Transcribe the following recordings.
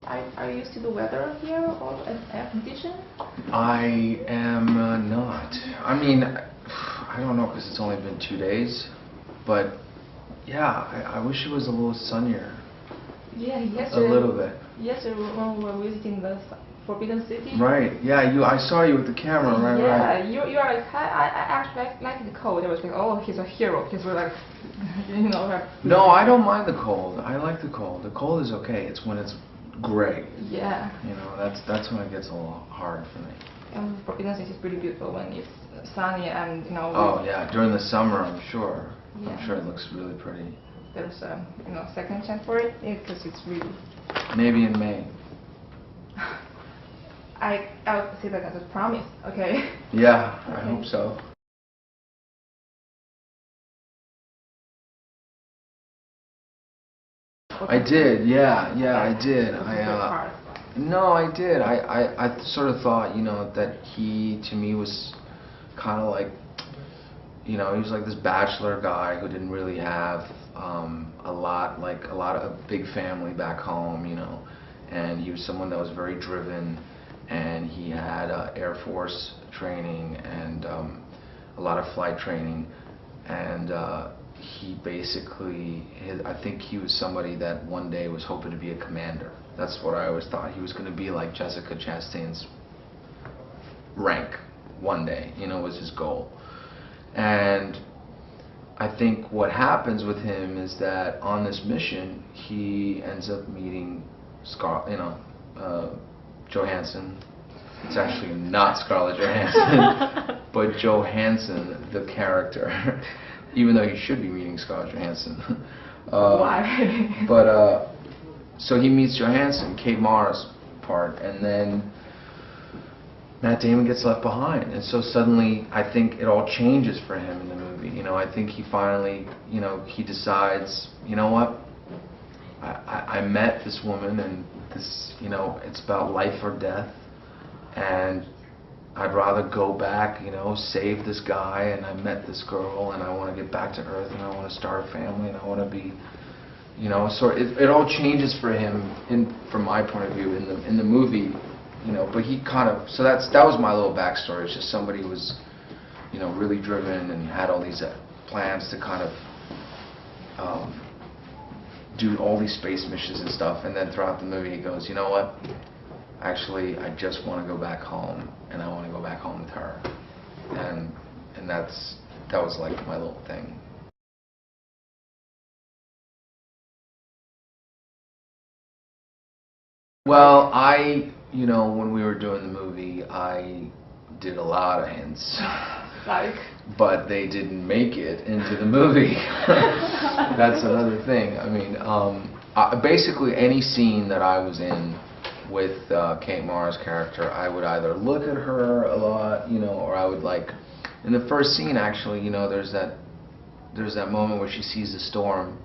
Are you used to the weather here or air condition? I am not. I mean, I don't know because it's only been 2 days, but yeah, I wish it was a little sunnier. Yeah, yesterday. A little bit. Yesterday when we were visiting the Forbidden City. Right. Yeah. I saw you with the camera. Right. Yeah. Right. You are like I actually like the cold. I was like, oh, he's a hero. He's like, you know. Like, no, I don't mind the cold. I like the cold. The cold is okay. It's when it's gray. Yeah. You know, that's when it gets a little hard for me. And Forbidden City is pretty beautiful when it's sunny and you know. Oh yeah, during the summer, I'm sure. Yeah. I'm sure it looks really pretty. There's a second chance for it because it's really. Maybe in May. I'll say that as a promise. Okay. Yeah, okay. I hope so. I did, yeah, I did. No, I did. I sort of thought, that he, to me, was kind of like, he was like this bachelor guy who didn't really have a lot of big family back home, and he was someone that was very driven, and he had Air Force training and a lot of flight training, and he basically, I think he was somebody that one day was hoping to be a commander. That's what I always thought. He was going to be like Jessica Chastain's rank one day, was his goal. And I think what happens with him is that on this mission, he ends up meeting Johansson. It's actually not Scarlett Johansson, but Johansson, the character. Even though he should be meeting Scarlett Johansson. Why? But so he meets Johansson, Kate Mara's part, and then Matt Damon gets left behind, and so suddenly I think it all changes for him in the movie. I think he finally, he decides, you know what? I met this woman, and this, it's about life or death, and I'd rather go back, save this guy, and I met this girl, and I want to get back to Earth, and I want to start a family, and I want to be, so it all changes for him, from my point of view, in the movie, but he kind of, so that was my little backstory. It's just somebody who was, really driven and had all these plans to kind of do all these space missions and stuff, and then throughout the movie he goes, you know what? Actually, I just want to go back home, and I want to go back home with her, and that was like my little thing. Well, when we were doing the movie, I did a lot of hints, but they didn't make it into the movie. That's another thing. I mean, basically any scene that I was in with Kate Mara's character, I would either look at her a lot, or I would in the first scene actually, there's that moment where she sees the storm,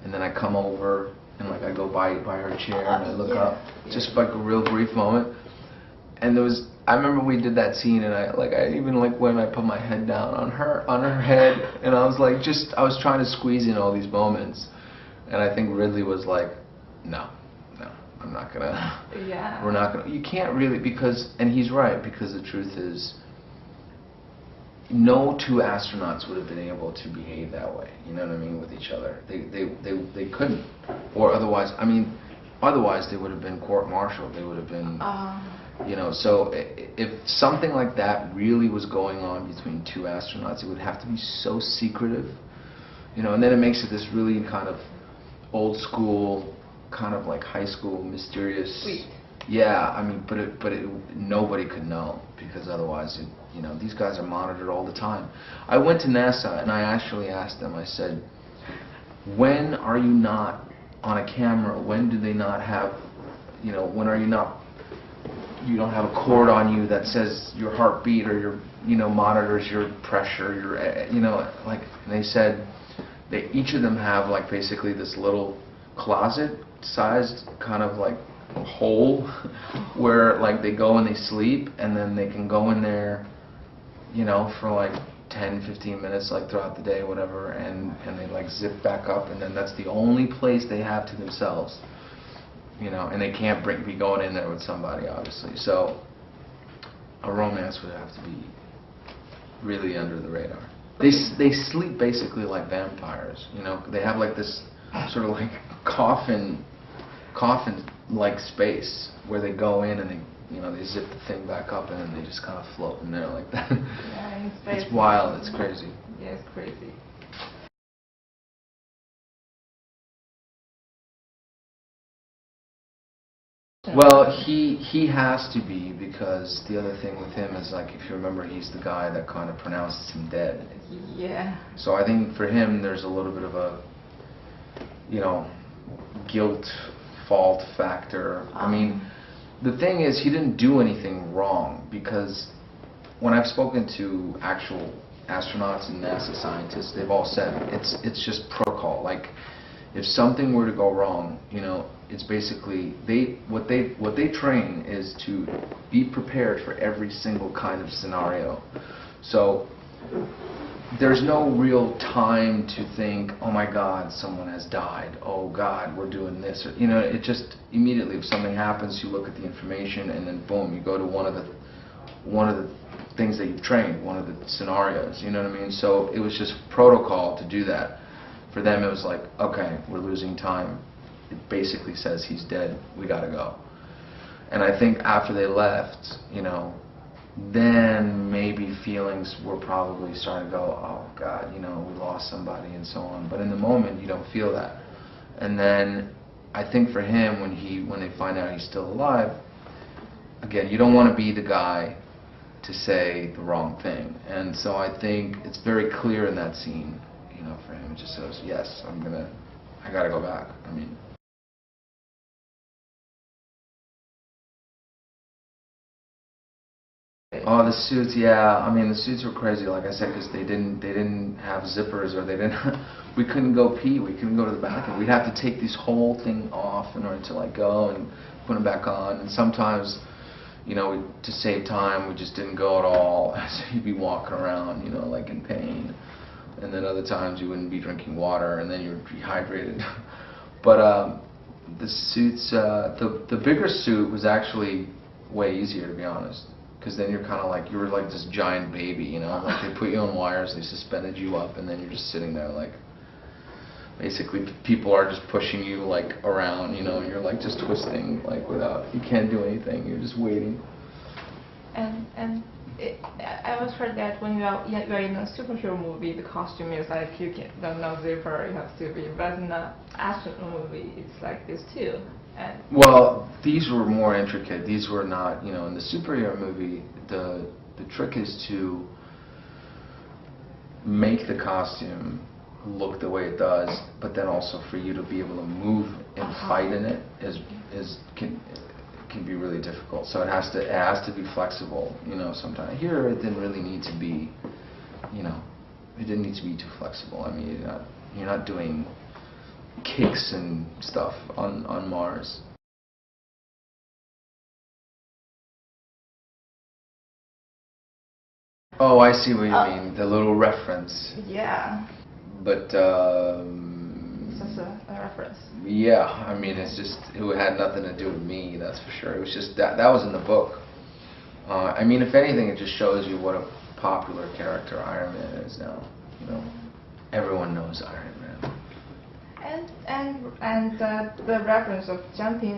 and then I come over and I go by her chair and I look up, just like a real brief moment. And I remember we did that scene, and I even when I put my head down on her head, and I was I was trying to squeeze in all these moments, and I think Ridley was like, no. I'm not gonna. Yeah. We're not gonna. You can't really, and he's right, because the truth is, no two astronauts would have been able to behave that way. You know what I mean, with each other. They couldn't, or otherwise. I mean, otherwise they would have been court-martialed. They would have been. So if something like that really was going on between two astronauts, it would have to be so secretive. And then it makes it this really kind of old school, kind of like high school, mysterious. Sweet. Yeah, I mean, but nobody could know, because otherwise, these guys are monitored all the time. I went to NASA and I actually asked them. I said, when are you not on a camera? When do they not have, when are you not? You don't have a cord on you that says your heartbeat, or your, monitors your pressure, your, and they said each of them have basically this little closet-sized kind of hole where they go and they sleep, and then they can go in there, for 10-15 minutes throughout the day, whatever, and they zip back up, and then that's the only place they have to themselves. you know, and they can't be going in there with somebody, obviously. So a romance would have to be really under the radar. They sleep basically like vampires, you know. They have like this sort of like coffin like space where they go in and they zip the thing back up and then they just kind of float in there like that. Yeah, in space. It's wild. It's crazy. Yeah, it's crazy. Well, he has to be, because the other thing with him is, like, if you remember, he's the guy that kind of pronounces him dead. Yeah. So I think for him there's a little bit of a, you know, guilt, fault factor. I mean, the thing is, he didn't do anything wrong, because when I've spoken to actual astronauts and NASA scientists, they've all said it's just protocol. Like, if something were to go wrong, you know, it's basically what they train is to be prepared for every single kind of scenario. So there's no real time to think, oh my God, someone has died. Oh God, we're doing this. Or, you know, it just immediately, if something happens, you look at the information and then boom, you go to one of the things that you've trained, one of the scenarios. You know what I mean? So it was just protocol to do that. For them, it was like, okay, we're losing time. It basically says he's dead. We gotta go. And I think after they left, you know, then maybe feelings were probably starting to go, oh God, you know, we lost somebody and so on. But in the moment, you don't feel that. And then I think for him, when they find out he's still alive, again, you don't want to be the guy to say the wrong thing. And so I think it's very clear in that scene, you know, for him. It just says, yes, I gotta go back. I mean. Oh, the suits, yeah. I mean, the suits were crazy, like I said, because they didn't have zippers, or they didn't. We couldn't go pee. We couldn't go to the bathroom. We'd have to take this whole thing off in order to like go and put them back on. And sometimes, you know, to save time, we just didn't go at all. So you'd be walking around, you know, like in pain. And then other times you wouldn't be drinking water, and then you were dehydrated. But the suits, the bigger suit was actually way easier, to be honest. Because then you're kind of like, you were like this giant baby, you know, like they put you on wires, they suspended you up, and then you're just sitting there like, basically people are just pushing you like around, you know, and you're like just twisting, like you can't do anything, you're just waiting. I always heard that when you're in a superhero movie, the costume is like you don't know zipper, you have to be, but in an astronaut movie, it's like this too. Well, these were more intricate. These were not, you know, in the superhero movie, the trick is to make the costume look the way it does, but then also for you to be able to move and fight in it can be really difficult. So it has to be flexible, you know. Sometimes here it didn't really need to be, you know, it didn't need to be too flexible. I mean, you're not doing kicks and stuff on Mars. Oh, I see what you mean. The little reference. Yeah. But It's just a reference. yeah, I mean, it had nothing to do with me, that's for sure. It was just that was in the book. I mean, if anything, it just shows you what a popular character Iron Man is now. You know, everyone knows Iron Man. And the reference of jumping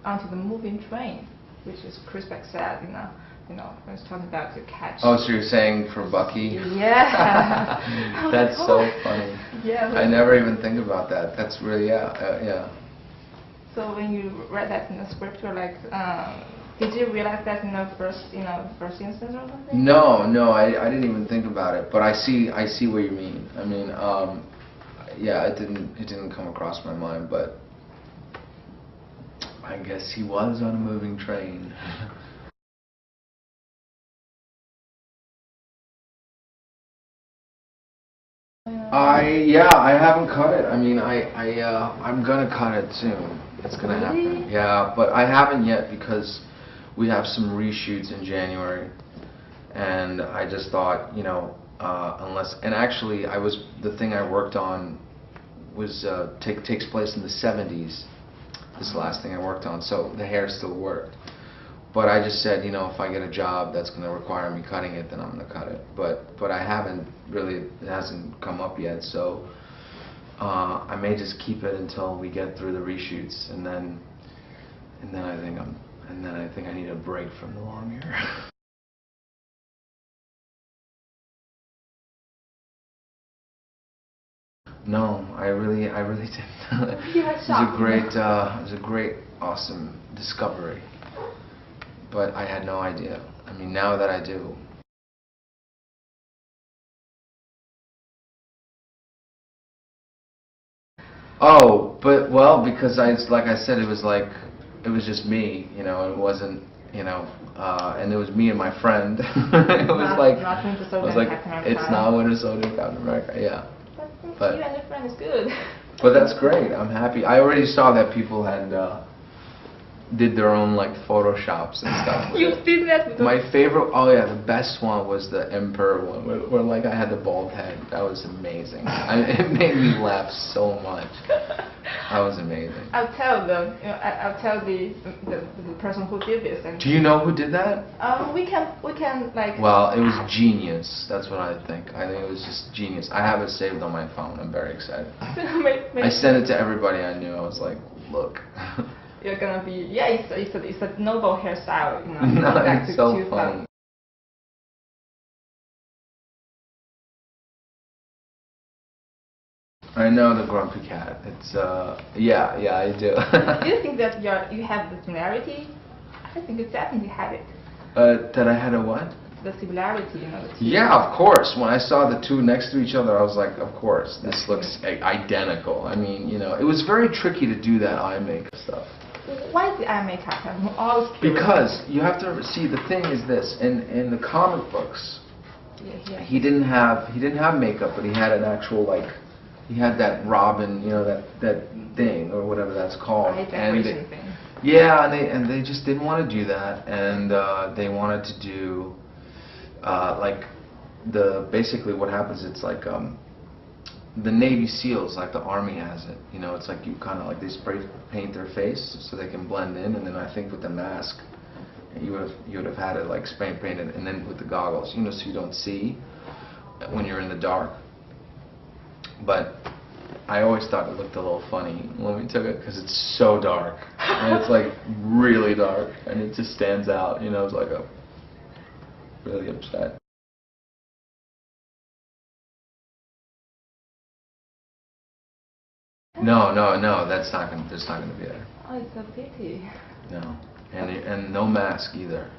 onto the moving train, which is Chris Beck said, you know, when he's talking about to catch. Oh, so you're saying for Bucky? Yeah. That's so funny. Yeah. I never even think about that. That's really, yeah. So when you read that in the script, you're like, did you realize that in the first instance or something? No, I didn't even think about it. But I see what you mean. I mean, yeah, it didn't come across my mind, but I guess he was on a moving train. I haven't cut it. I mean, I'm gonna cut it soon. It's gonna happen. Yeah, but I haven't yet because we have some reshoots in January, and I just thought, you know, and actually, the thing I worked on was takes place in the 70s. The this last thing I worked on, so the hair still worked. But I just said, you know, if I get a job that's going to require me cutting it, then I'm going to cut it. But I haven't really, it hasn't come up yet, so I may just keep it until we get through the reshoots, and then I think I need a break from the long hair. No, I really didn't. It was a great, awesome discovery. But I had no idea. I mean, now that I do. Oh, but well, because like I said, it was just me, you know. It wasn't, you know, and it was me and my friend. It was it's not Winter Soldier and Captain America, yeah. But you and your friend is good. But that's great. I'm happy. I already saw that people had did their own like photoshops and stuff. You've seen that? My favorite, oh yeah, the best one was the Emperor one, where like I had the bald head. That was amazing. It made me laugh so much. That was amazing. I'll tell the person who did this. And do you know who did that? We can like. Well, it was genius. That's what I think. I think it was just genius. I have it saved on my phone. I'm very excited. I sent it to everybody I knew. I was like, look. You're gonna be, yeah, it's a noble hairstyle, you know. No, it's so fun. I know the grumpy cat. It's yeah, I do. Do you think that you have the similarity? I think you definitely have it. That I had a what? The similarity, you know. The two. Yeah, of course. When I saw the two next to each other, I was like, of course, this looks identical. I mean, you know, it was very tricky to do that eye makeup stuff. Why is the eye makeup? I'm always curious. Because you have to see, the thing is this, in the comic books, he didn't have makeup, but he had an actual, like, he had that Robin, you know, that thing or whatever that's called. Thing. Yeah, and they just didn't want to do that, and they wanted to do like basically what happens. It's like the Navy SEALs, like the Army has it. You know, it's like you kind of like they spray paint their face so they can blend in, and then I think with the mask, you would have had it like spray painted, and then with the goggles, you know, so you don't see when you're in the dark. But I always thought it looked a little funny when we took it because it's so dark, and it's like really dark, and it just stands out. You know, it's like a really upset. No, that's not gonna be there. Oh, it's a pity. No, and no mask either.